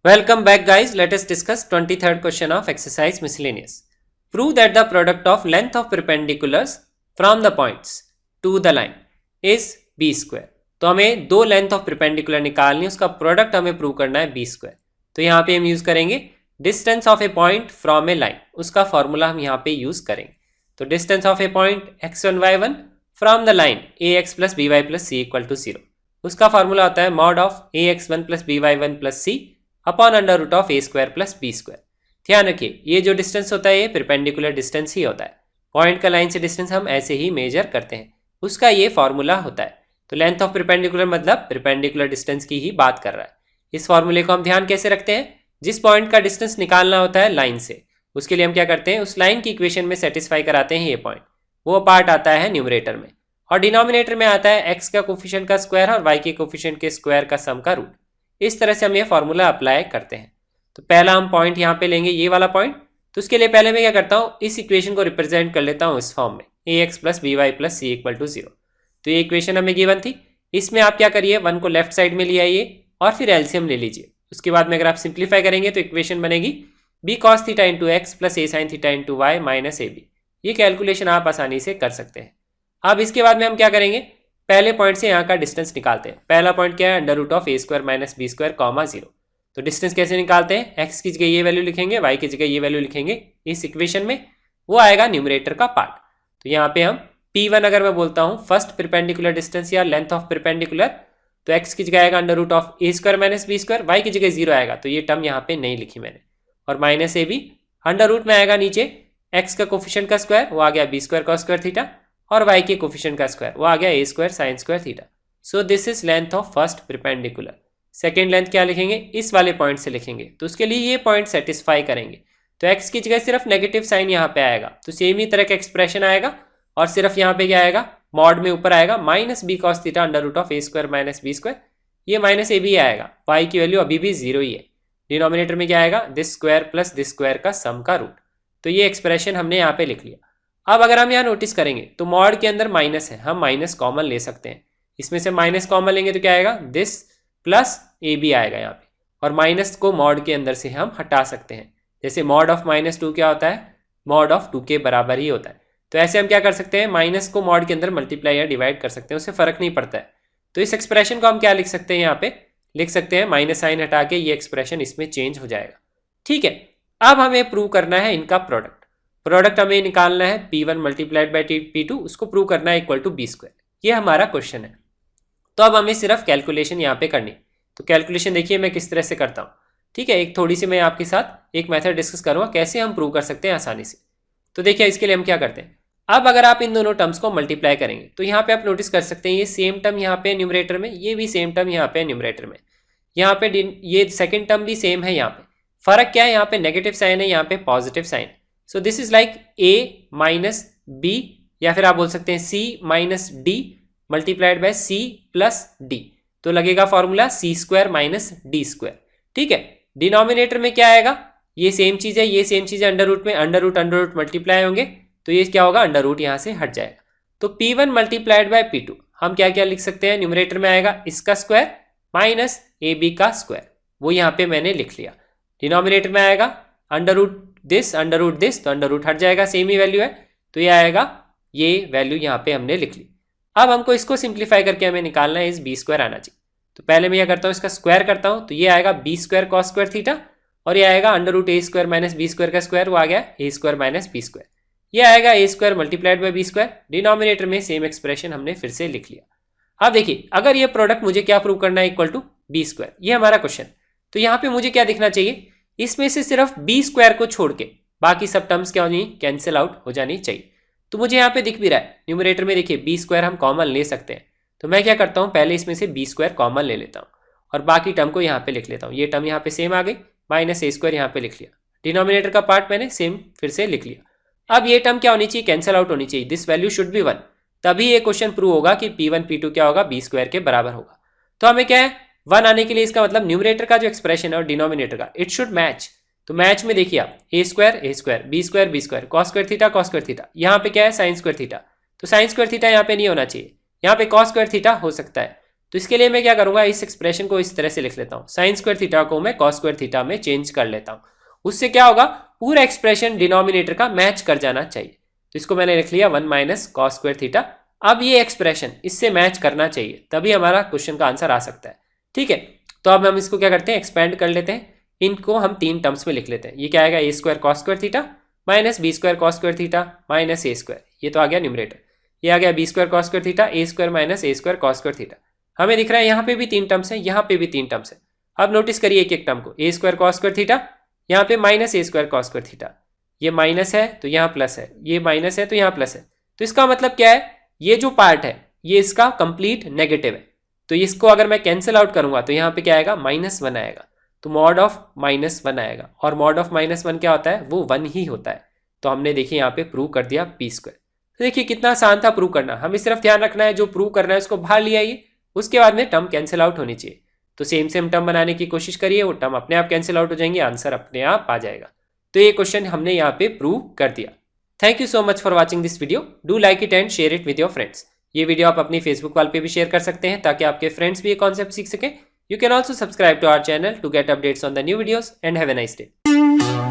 Welcome back guys, let us discuss 23rd question of exercise miscellaneous. Prove that the product of length of perpendiculars from the points to the line is b square. तो हमें दो length of perpendicular निकालनी है, उसका product हमें prove करना है B square. तो यहाँ पे हम यूज करेंगे distance of a point from a line, उसका फॉर्मूला हम यहाँ पे यूज करेंगे. तो distance of a point x1 y1 from the line ax plus B Y plus C equal to 0, उसका फॉर्मूला होता है mod of ax1 plus B y one plus c upon under root of a square plus b square. ध्यान रखिए ये जो distance होता है ये परपेंडिकुलर डिस्टेंस ही होता है. पॉइंट का लाइन से डिस्टेंस हम ऐसे ही मेजर करते हैं, उसका ये फॉर्मूला होता है. तो लेंथ ऑफ परपेंडिकुलर मतलब परपेंडिकुलर डिस्टेंस की ही बात कर रहा है. इस फॉर्मूले को हम ध्यान कैसे रखते हैं, जिस पॉइंट का डिस्टेंस निकालना होता है लाइन से, उसके लिए हम क्या करते हैं, उस लाइन की इक्वेशन में सेटिस्फाई कराते हैं ये पॉइंट. वो पार्ट आता है न्यूमरेटर में और डिनोमिनेटर में आता है एक्स का कोफिशिएंट का स्क्वायर और वाई के कोफिशिएंट के स्क्वायर का सम का रूट. इस तरह से हम ये फॉर्मूला अप्लाई करते हैं. तो पहला हम पॉइंट यहाँ पे लेंगे, ये वाला पॉइंट. तो उसके लिए पहले मैं क्या करता हूँ, इस इक्वेशन को रिप्रेजेंट कर लेता हूँ इस फॉर्म में A X plus B Y plus C equal to 0. तो ये इक्वेशन हमें गिवन थी. इसमें आप क्या करिए, 1 को लेफ्ट साइड में ले आइए और फिर एलसीएम ले लीजिए. उसके बाद में अगर आप सिंप्लीफाई करेंगे तो इक्वेशन बनेगी b cos theta into x plus a sine theta into y minus a b. ये कैलकुलेशन आप आसानी से कर सकते हैं. अब इसके बाद में हम क्या करेंगे, पहले पॉइंट से यहाँ का डिस्टेंस निकालते हैं. पहला पॉइंट क्या है, under root of a square minus B square comma 0. तो डिस्टेंस कैसे निकालते हैं, एक्स की जगह ये वैल्यू लिखेंगे, वाई की जगह ये वैल्यू लिखेंगे इस इक्वेशन में, वो आएगा न्यूमरेटर का पार्ट. तो यहाँ पे हम P1 अगर मैं बोलता हूँ फर्स्ट परपेंडिकुलर डिस्टेंस या लेंथ ऑफ परपेंडिकुलर, तो एक्स की जगह आएगा under root of a square minus B square, y की जगह 0 आएगा, तो ये टर्म यहाँ पे नहीं लिखी मैंने, और minus a b. Under root में आएगा नीचे एक्स का कोफिशिएंट का स्क्वायर, वो आ गया B square cos square theta, और वाई के कोफिशिएंट का स्क्वायर, वो आ गया A square sine square theta. So this is length of first perpendicular. Second length क्या लिखेंगे, इस वाले पॉइंट से लिखेंगे. तो उसके लिए ये पॉइंट सेटिस्फाई करेंगे. तो एक्स की जगह सिर्फ नेगेटिव साइन यहाँ पे आएगा, तो सेम ही तरह का एक्सप्रेशन आएगा, और सिर्फ यहाँ पे क्या आएगा, मॉड में ऊपर आएगा minus b cos theta under root of a square minus B square. ये माइनस ए बी आएगा, वाई की वैल्यू अभी भी 0 ही है. डिनोमिनेटर में क्या आएगा, this square plus this square का सम का रूट. तो ये एक्सप्रेशन हमने यहाँ पे लिख लिया. अब अगर हम यहाँ नोटिस करेंगे तो मॉड के अंदर माइनस है, हम माइनस कॉमन ले सकते हैं. इसमें से माइनस कॉमन लेंगे तो क्या आएगा, दिस प्लस ए बी आएगा यहाँ पे, और माइनस को मॉड के अंदर से हम हटा सकते हैं. जैसे मॉड ऑफ -2 क्या होता है, मॉड ऑफ 2 के बराबर ही होता है. तो ऐसे हम क्या कर सकते हैं, माइनस को मॉड के अंदर मल्टीप्लाई या डिवाइड कर सकते हैं, उससे फर्क नहीं पड़ता है. तो इस एक्सप्रेशन को हम क्या लिख सकते हैं, यहाँ पे लिख सकते हैं माइनस साइन हटा के ये एक्सप्रेशन इसमें चेंज हो जाएगा. ठीक है. अब हमें प्रूव करना है इनका प्रोडक्ट हमें निकालना है P1 मल्टीप्लाइड बाई P2, उसको प्रूव करना है इक्वल टू बी स्क्वायर. ये हमारा क्वेश्चन है. तो अब हमें सिर्फ कैलकुलेशन यहाँ पे करनी. तो कैलकुलेशन देखिए मैं किस तरह से करता हूँ. ठीक है, एक थोड़ी सी मैं आपके साथ एक मेथड डिस्कस करूँगा कैसे हम प्रूव कर सकते हैं आसानी से. तो देखिए इसके लिए हम क्या करते हैं, अब अगर आप इन दोनों टर्म्स को मल्टीप्लाई करेंगे तो यहाँ पे आप नोटिस कर सकते हैं ये सेम टर्म यहाँ पे न्यूमरेटर में, ये भी सेम टर्म यहाँ पे न्यूमरेटर में, यहाँ पे ये सेकेंड टर्म भी सेम है. यहाँ पे फर्क क्या है, यहाँ पे नेगेटिव साइन है, यहाँ पे positive sign. So this is like A minus B, या फिर आप बोल सकते हैं C minus D multiplied by C plus D. तो लगेगा formula C square minus D square. ठीक है. डिनोमिनेटर में क्या आएगा, ये सेम चीज है, ये सेम चीज है, अंडर रूट में अंडर रूट मल्टीप्लाई होंगे, तो ये क्या होगा, अंडर रूट यहाँ से हट जाएगा. तो P1 मल्टीप्लाइड बाय P2 हम क्या क्या लिख सकते हैं, न्यूमरेटर में आएगा इसका स्क्वायर माइनस ए बी का स्क्वायर, वो यहाँ पे मैंने लिख लिया. डिनोमिनेटर में आएगा अंडर रूट दिस, तो अंडर रूट हट जाएगा, सेम ही वैल्यू है, तो ये आएगा, ये वैल्यू यहाँ पे हमने लिख ली. अब हमको इसको सिंप्लीफाई करके हमें निकालना है, इस बी स्क्वायर आना चाहिए. तो पहले मैं क्या करता हूँ, इसका स्क्वायर करता हूँ, तो ये आएगा B square cos square theta, और ये आएगा under root A square minus B square का स्क्वायर, वो आ गया A square minus B square. ये आएगा A square multiplied by B square. Denominator में सेम एक्सप्रेशन हमने फिर से लिख लिया. अब देखिए अगर ये प्रोडक्ट मुझे क्या प्रूव करना है, इक्वल टू बी स्क्वायर, ये हमारा क्वेश्चन. तो यहाँ पे मुझे क्या दिखना चाहिए, इसमें से सिर्फ बी स्क्वायर को छोड़ के बाकी सब टर्म्स क्या होनी, कैंसिल आउट हो जानी चाहिए. तो मुझे यहाँ पे दिख भी रहा है न्यूमरेटर में, देखिए बी स्क्वायर हम कॉमन ले सकते हैं. तो मैं क्या करता हूँ, पहले इसमें से बी स्क्वायर कॉमन ले लेता हूँ और बाकी टर्म को यहाँ पे लिख लेता हूँ. ये टर्म यहाँ पे सेम आ गई, माइनस ए स्क्वायर यहाँ पे लिख लिया. डिनोमिनेटर का पार्ट मैंने सेम फिर से लिख लिया. अब ये टर्म क्या होनी चाहिए, कैंसिल आउट होनी चाहिए. दिस वैल्यू शुड बी 1, तभी ये क्वेश्चन प्रूव होगा कि P1 P2 क्या होगा, बी स्क्वायर के बराबर होगा. तो हमें क्या है, 1 आने के लिए इसका मतलब न्यूमरेटर का जो एक्सप्रेशन है और डिनोमिनेटर का इट शुड मैच. तो मैच में देखिए आप A square B square cos square theta, यहाँ पे क्या है साइन स्क्वायर थीटा. तो साइन स्क्वायर थीटा यहाँ पे नहीं होना चाहिए, यहाँ पे कॉस स्क्वायर थीटा हो सकता है. तो इसके लिए मैं क्या करूंगा, इस एक्सप्रेशन को इस तरह से लिख लेता हूँ, साइन स्क्वायर थीटा को मैं कॉस स्क्वायर थीटा में चेंज कर लेता हूँ। उससे क्या होगा, पूरा एक्सप्रेशन डिनोमिनेटर का मैच कर जाना चाहिए। तो इसको मैंने लिख लिया 1 माइनस कॉस स्क्वायर थीटा। अब ये एक्सप्रेशन इससे मैच करना चाहिए, तभी हमारा क्वेश्चन का आंसर आ सकता है। ठीक है, तो अब हम इसको क्या करते हैं, एक्सपेंड कर लेते हैं। इनको हम 3 टर्म्स में लिख लेते हैं। ये क्या आएगा, A square cos square theta minus B square cos square theta minus A square, ये तो आ गया न्यूमरेटर। ये आ गया B square cos square theta A square minus A square cos square theta. हमें दिख रहा है यहाँ पे भी 3 टर्म्स है, यहाँ पे भी 3 टर्म्स है। अब नोटिस करिए एक एक टर्म को, ए स्क्वायर कॉस स्क्वायर थीटा, यहाँ पे minus A square cos square theta, ये माइनस है तो यहाँ प्लस है, ये माइनस है तो यहाँ प्लस है। तो इसका मतलब क्या है, ये जो पार्ट है ये इसका कंप्लीट नेगेटिव है। तो इसको अगर मैं कैंसिल आउट करूंगा तो यहाँ पे क्या आएगा, -1 आएगा। तो मॉड ऑफ -1 आएगा, और मॉड ऑफ -1 क्या होता है, वो 1 ही होता है। तो हमने देखिए यहाँ पे प्रूव कर दिया पी स्क्वायर। तो देखिए कितना आसान था प्रूव करना। हमें सिर्फ ध्यान रखना है जो प्रूव करना है उसको बाहर ले आइए, उसके बाद में टर्म कैंसिल आउट होनी चाहिए। तो सेम टर्म बनाने की कोशिश करिए, वो टर्म अपने आप कैंसिल आउट हो जाएंगे, आंसर अपने आप आ जाएगा। तो ये क्वेश्चन हमने यहाँ पे प्रूव कर दिया। Thank you so much for watching this video. Do like it and share it with your friends. ये वीडियो आप अपनी फेसबुक वाल पे भी शेयर कर सकते हैं ताकि आपके फ्रेंड्स भी ये कॉन्सेप्ट सीख सकें। You can also subscribe to our channel to get updates on the new videos and have a nice day.